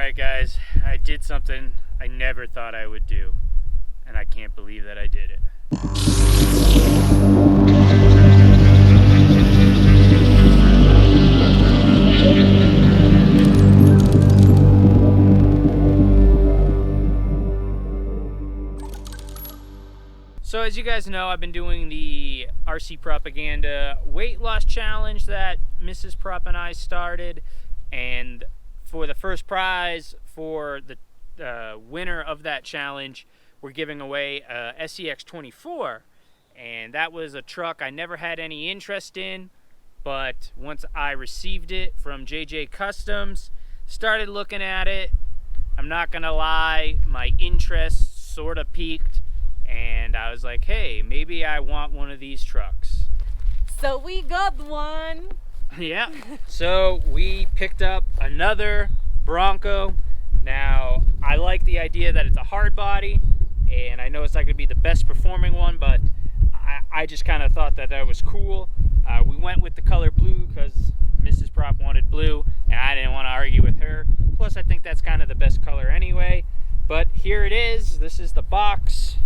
Alright guys, I did something I never thought I would do, and I can't believe that I did it. So as you guys know, I've been doing the RC Propaganda weight loss challenge that Mrs. Prop and I started, and for the first prize for the winner of that challenge, we're giving away a Scx24, and that was a truck I never had any interest in, but once I received it from JJ Customs, started looking at it, I'm not gonna lie, my interest sort of peaked, and I was like, hey, maybe I want one of these trucks. So we got one. Yeah, so we picked up another Bronco. Now, I like the idea that it's a hard body, and I know it's not going to be the best performing one, but I just kind of thought that was cool. We went with the color blue because Mrs. Prop wanted blue, and I didn't want to argue with her. Plus, I think that's kind of the best color anyway. But here it is. This is the box.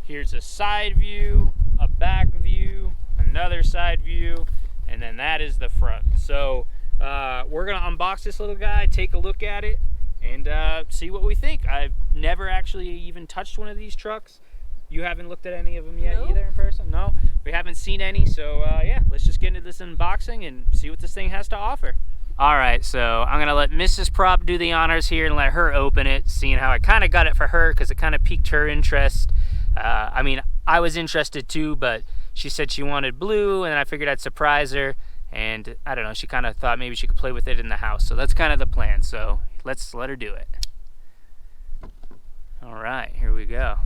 Here's a side view, a back view, another side view, and then that is the front. So we're gonna unbox this little guy, take a look at it, and see what we think. I've never actually even touched one of these trucks. You haven't looked at any of them yet either in person? No, we haven't seen any. So yeah, let's just get into this unboxing and see what this thing has to offer. All right, so I'm gonna let Mrs. Prop do the honors here and let her open it, seeing how I kind of got it for her because it kind of piqued her interest. I mean, I was interested too, but she said she wanted blue, and I figured I'd surprise her, and I don't know, she kind of thought maybe she could play with it in the house, so that's kind of the plan, so let's let her do it. All right, here we go.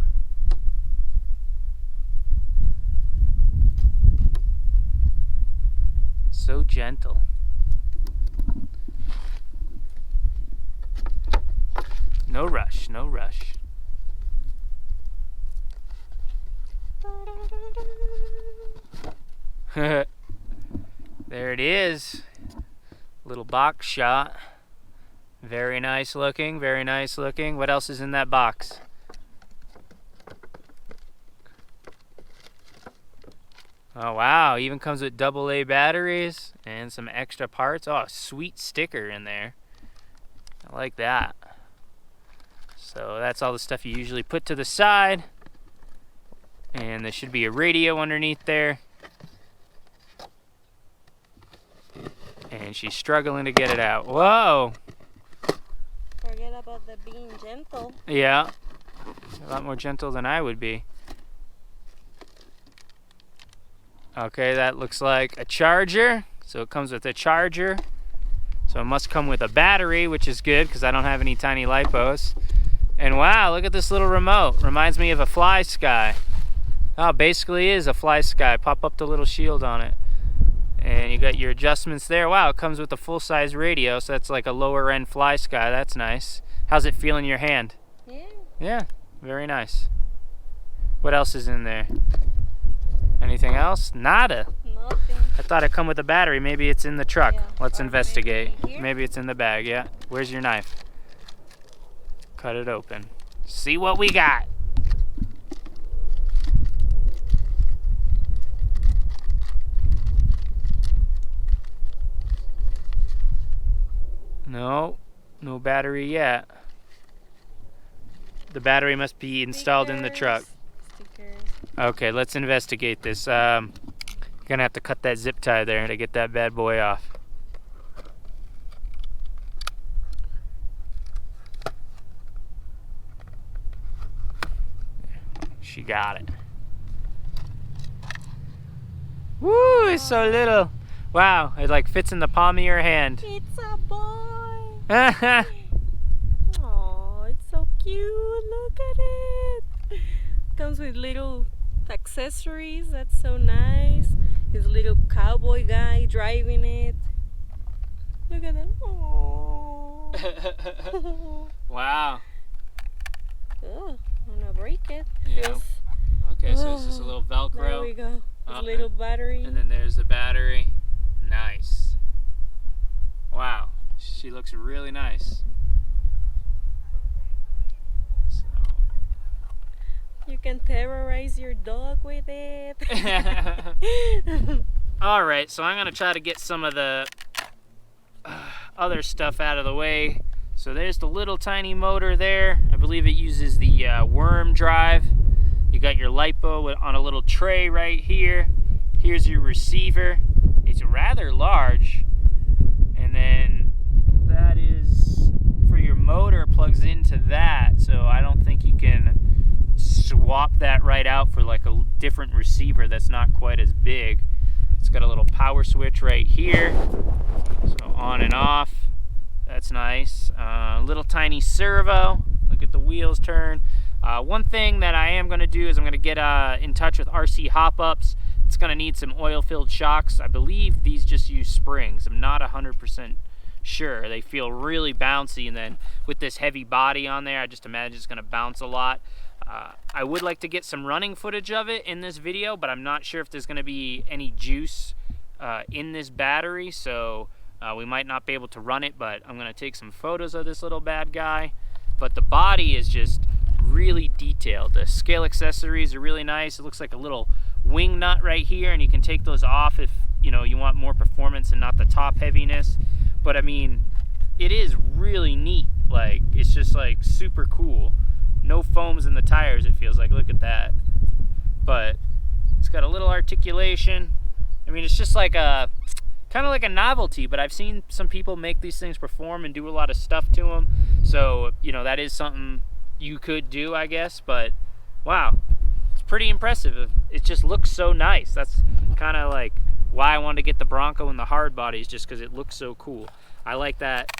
So gentle. No rush, no rush. There it is, little box shot. Very nice looking, very nice looking. What else is in that box? Oh wow, even comes with AA batteries and some extra parts. Oh, sweet sticker in there. I like that. So that's all the stuff you usually put to the side. And there should be a radio underneath there. And she's struggling to get it out. Whoa! Forget about the being gentle. Yeah. A lot more gentle than I would be. Okay, that looks like a charger. So it comes with a charger. So it must come with a battery, which is good because I don't have any tiny lipos. And wow, look at this little remote. Reminds me of a Fly Sky. Oh, basically is a Fly Sky. Pop up the little shield on it. And you got your adjustments there. Wow, it comes with a full-size radio, so that's like a lower-end Fly Sky. That's nice. How's it feel in your hand? Yeah. Yeah, very nice. What else is in there? Anything else? Nada. Nothing. I thought it'd come with a battery. Maybe it's in the truck. Yeah. Let's investigate. Maybe It's in the bag, yeah. Where's your knife? Cut it open. See what we got. No, no battery yet. The battery must be installed in the truck. Stickers. Okay, let's investigate this. Gonna have to cut that zip tie there to get that bad boy off. She got it. Woo, it's so little. Wow, it like fits in the palm of your hand. It's a boy. Oh, it's so cute. Look at it. Comes with little accessories. That's so nice. His little cowboy guy driving it. Look at that. Oh. Wow. Oh, I'm gonna break it. Yeah. Okay, so it's just a little Velcro. There we go. His little battery. And then there's the battery. Nice. Wow, she looks really nice. can terrorize your dog with it. All right, so I'm gonna try to get some of the other stuff out of the way. So there's the little tiny motor there. I believe it uses the worm drive. You got your LiPo on a little tray right here. Here's your receiver. It's rather large. And then that is for your motor, plugs into that. So I don't think you can swap that right out for like a different receiver that's not quite as big. It's got a little power switch right here. So on and off. That's nice. Little tiny servo. Look at the wheels turn. One thing that I am going to do is I'm going to get in touch with RC Hop-Ups. It's going to need some oil-filled shocks. I believe these just use springs. I'm not 100% sure. They feel really bouncy, and then with this heavy body on there, I just imagine it's going to bounce a lot. I would like to get some running footage of it in this video, but I'm not sure if there's going to be any juice in this battery, so we might not be able to run it, but I'm going to take some photos of this little bad guy. But the body is just really detailed. The scale accessories are really nice. It looks like a little wing nut right here, and you can take those off if you want more performance and not the top heaviness. But I mean, it is really neat. Like, it's just like super cool. No foams in the tires, it feels like. Look at that. But it's got a little articulation. I mean, it's just like a kind of like a novelty, but I've seen some people make these things perform and do a lot of stuff to them. So, that is something you could do, I guess. But wow, it's pretty impressive. It just looks so nice. That's kind of like why I wanted to get the Bronco and the hard bodies, just because it looks so cool. I like that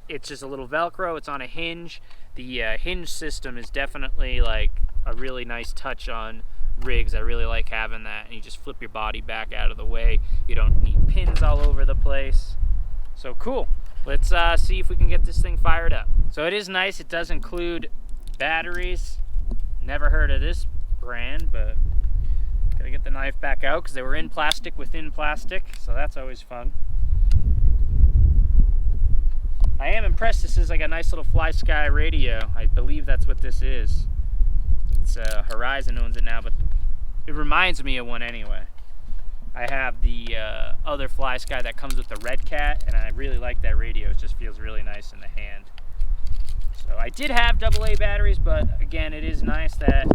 it's just a little Velcro. It's on a hinge. The hinge system is definitely like a really nice touch on rigs. I really like having that, and you just flip your body back out of the way. You don't need pins all over the place. So cool. Let's see if we can get this thing fired up. So it is nice. It does include batteries. Never heard of this brand, but gotta get the knife back out because they were in plastic within plastic, so that's always fun. I am impressed. This is like a nice little Fly Sky radio. I believe that's what this is. It's Horizon owns it now, but it reminds me of one anyway. I have the other Fly Sky that comes with the Red Cat, and I really like that radio. It just feels really nice in the hand. So I did have AA batteries, but again, it is nice that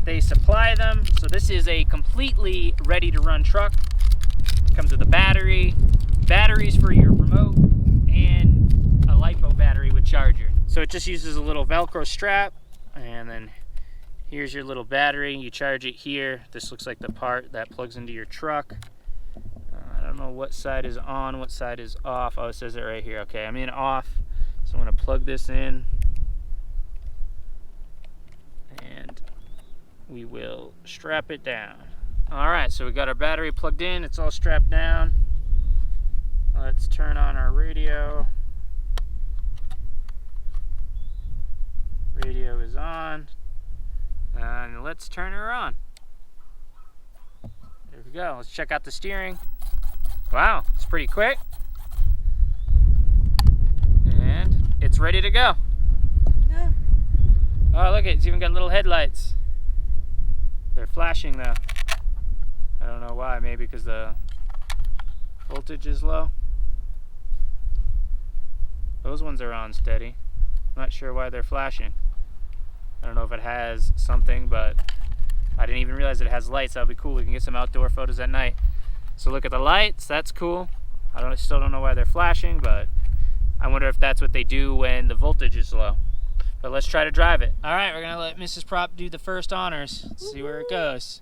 they supply them. So this is a completely ready-to-run truck. It comes with a battery, batteries for your remote, and a LiPo battery with charger. So it just uses a little Velcro strap, and then here's your little battery. You charge it here. This looks like the part that plugs into your truck. I don't know what side is on, what side is off. Oh, it says it right here. Okay, I'm in off. So I'm going to plug this in, and we will strap it down. All right, so we got our battery plugged in. It's all strapped down. Let's turn on our radio. Radio is on. And let's turn her on. There we go. Let's check out the steering. Wow, it's pretty quick. And it's ready to go. Yeah. Oh, look, it's even got little headlights. They're flashing though. I don't know why, maybe because the voltage is low. Those ones are on steady. I'm not sure why they're flashing. I don't know if it has something, but I didn't even realize it has lights. That would be cool. We can get some outdoor photos at night. So look at the lights. That's cool. I still don't know why they're flashing, but I wonder if that's what they do when the voltage is low. But let's try to drive it. All right, we're going to let Mrs. Prop do the first honors. Let's see where it goes.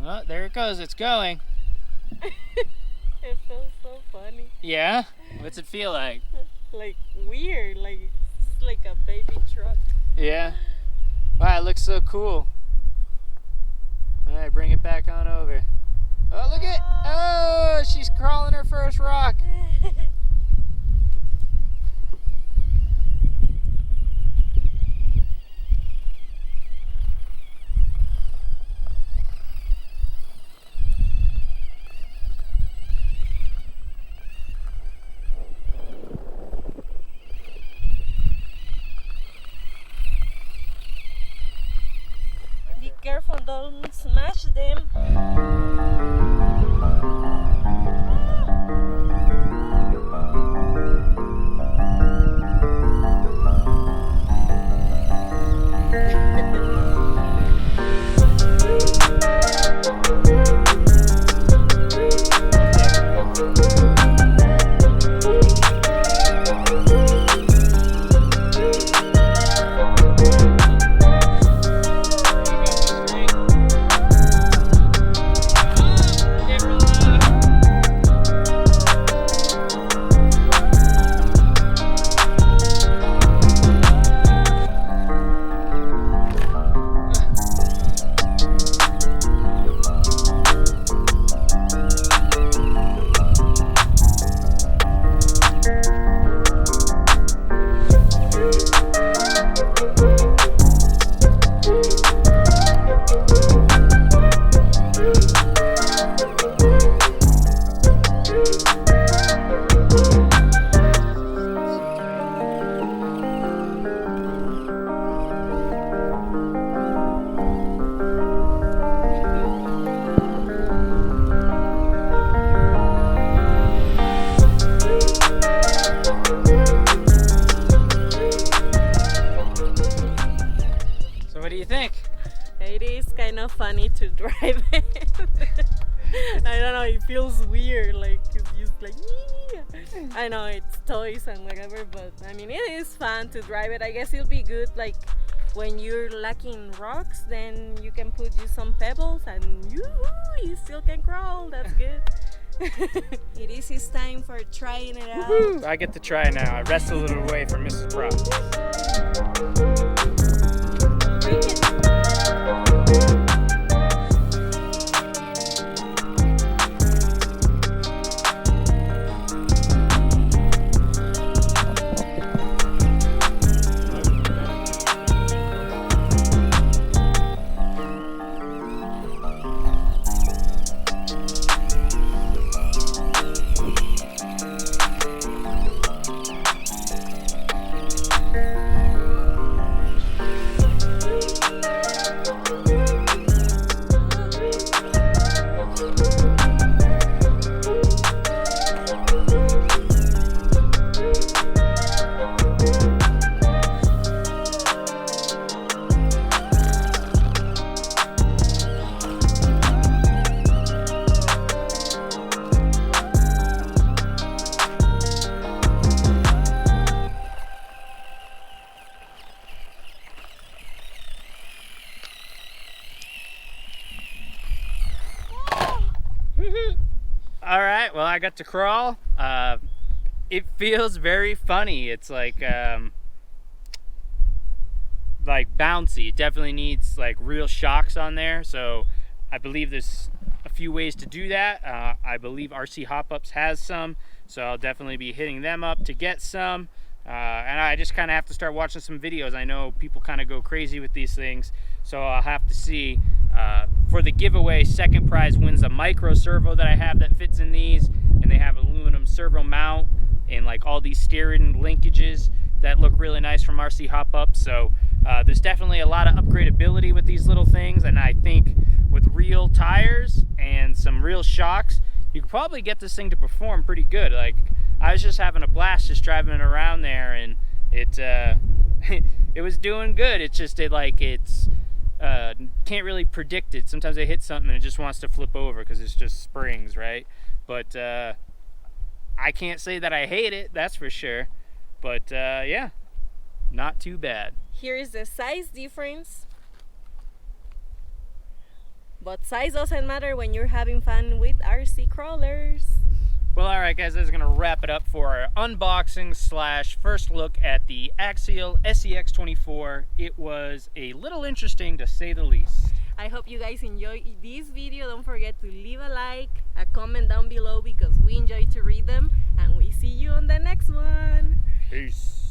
Oh, there it goes. It's going. It feels so funny. Yeah? What's it feel like? Like weird, like it's like a baby truck. Yeah. Wow, it looks so cool. All right, bring it back on over. Oh, look at, oh, she's crawling her first rock. careful, don't smash them. What do you think? It is kind of funny to drive it. I don't know, it feels weird, like it's just like, I know it's toys and whatever, but I mean it is fun to drive it. I guess it'll be good like when you're lacking rocks, then you can put just some pebbles and you still can crawl. That's good. It is his time for trying it out. Woo-hoo! I get to try now. I wrestle it away from Mrs. Prop. All right, well, I got to crawl. It feels very funny. It's like bouncy. It definitely needs like real shocks on there. So I believe there's a few ways to do that. I believe RC Hop Ups has some, so I'll definitely be hitting them up to get some. And I just kind of have to start watching some videos. I know people kind of go crazy with these things, so I'll have to see. For the giveaway, second prize wins a micro servo that I have that fits in these, and they have aluminum servo mount and like all these steering linkages that look really nice from RC Hop Up. So there's definitely a lot of upgradability with these little things, and I think with real tires and some real shocks, you could probably get this thing to perform pretty good. Like, I was just having a blast just driving it around there, and it it was doing good. It's just can't really predict it. Sometimes I hit something and it just wants to flip over because it's just springs, right? But I can't say that I hate it, that's for sure. But yeah, not too bad. Here is the size difference. But size doesn't matter when you're having fun with RC crawlers. Well, alright guys, this is going to wrap it up for our unboxing / first look at the Axial Scx24. It was a little interesting to say the least. I hope you guys enjoyed this video. Don't forget to leave a like, a comment down below because we enjoy to read them. And we see you on the next one. Peace.